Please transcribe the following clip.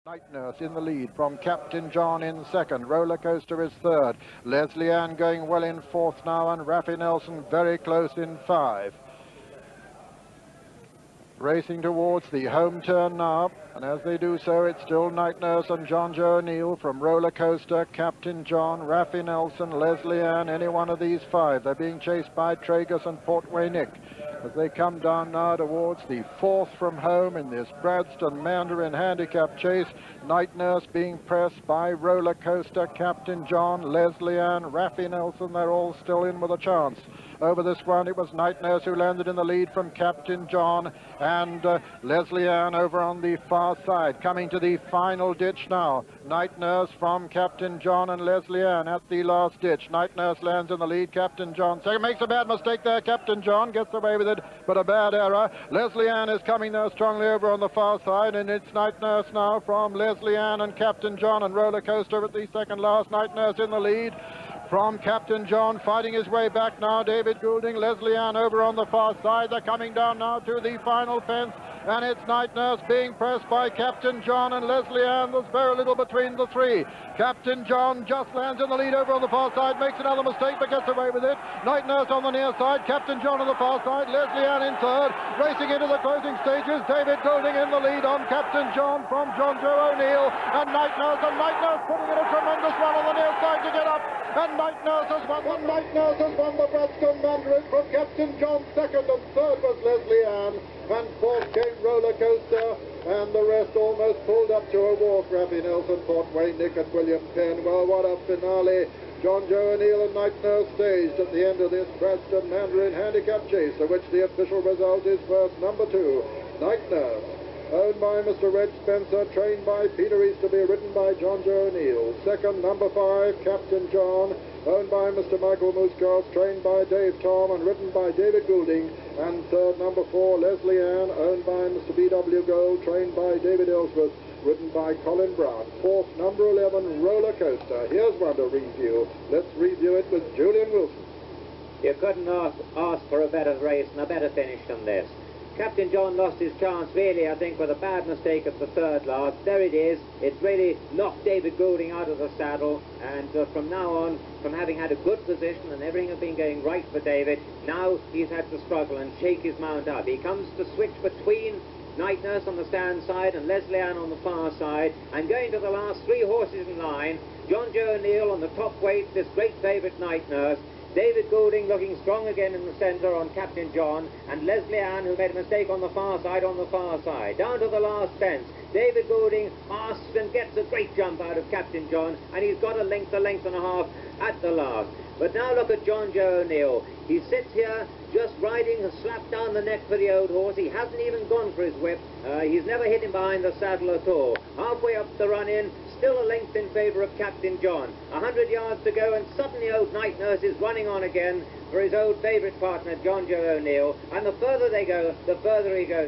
Night Nurse in the lead from Captain John in second. Roller Coaster is third. Leslie Ann going well in fourth now, and Raffy Nelson very close in five. Racing towards the home turn now, and as they do so, it's still Night Nurse and John Joe O'Neill from Roller Coaster, Captain John, Raffy Nelson, Leslie Ann, any one of these five. They're being chased by Tragus and Portway Nick as they come down now towards the fourth from home in this Bradstone Mandarin handicap chase. Night Nurse being pressed by Roller Coaster, Captain John, Leslie Ann, Raffy Nelson. They're all still in with a chance. Over this one, it was Night Nurse who landed in the lead from Captain John, and Leslie Ann over on the far side. Coming to the final ditch now. Night Nurse from Captain John and Leslie Ann at the last ditch. Night Nurse lands in the lead. Captain John second. Makes a bad mistake there. Captain John gets away with it, but a bad error. Leslie Ann is coming there strongly over on the far side, and it's Night Nurse now from Leslie Ann and Captain John, and Roller Coaster at the second last. Night Nurse in the lead from Captain John, fighting his way back now. David Goulding, Leslie Ann over on the far side. They're coming down now to the final fence, and it's Night Nurse being pressed by Captain John and Leslie Ann. There's very little between the three. Captain John just lands in the lead over on the far side, makes another mistake but gets away with it. Night Nurse on the near side, Captain John on the far side, Leslie Ann in third. Racing into the closing stages, David Goulding in the lead on Captain John from John Joe O'Neill, and Night Nurse putting in a tremendous run on the near side to get up. And Night Nurse has won the Bradstone Mandarin from Captain John second, and third was Leslie Ann, and fourth came Roller Coaster, and the rest almost pulled up to a walk. Raffy Nelson, Portway Nick and William Penn. Well, what a finale John Joe O'Neill and Night Nurse staged at the end of this Bradstone Mandarin handicap chase, of which the official result is first number 2, Night Nurse, owned by Mr. Red Spencer, trained by Peter Easterby, written by John Joe O'Neill. Second, number 5, Captain John, owned by Mr. Michael Mooskos, trained by Dave Tom and written by David Goulding. And third, number 4, Leslie Ann, owned by Mr. B.W. Gold, trained by David Ellsworth, written by Colin Brown. Fourth, number 11, Roller Coaster. Here's one to review. Let's review it with Julian Wilson. You couldn't ask for a better race and a better finish than this. Captain John lost his chance, really, I think, with a bad mistake at the third last. There it is. It's really knocked David Goulding out of the saddle, and from now on, from having had a good position and everything had been going right for David, now he's had to struggle and shake his mount up. He comes to switch between Night Nurse on the stand side and Leslie Ann on the far side, and going to the last 3 horses in line, John Joe O'Neill on the top weight, this great favourite Night Nurse, David Goulding looking strong again in the centre on Captain John, and Leslie Ann, who made a mistake on the far side, down to the last fence. David Goulding asks and gets a great jump out of Captain John, and he's got a length and a half at the last. But now look at John Joe O'Neill. He sits here just riding a slap down the neck for the old horse. He hasn't even gone for his whip. He's never hit him behind the saddle at all. Halfway up the run-in, still a length in favour of Captain John. 100 yards to go, and suddenly old Night Nurse is running on again for his old favourite partner, John Joe O'Neill. And the further they go, the further he goes.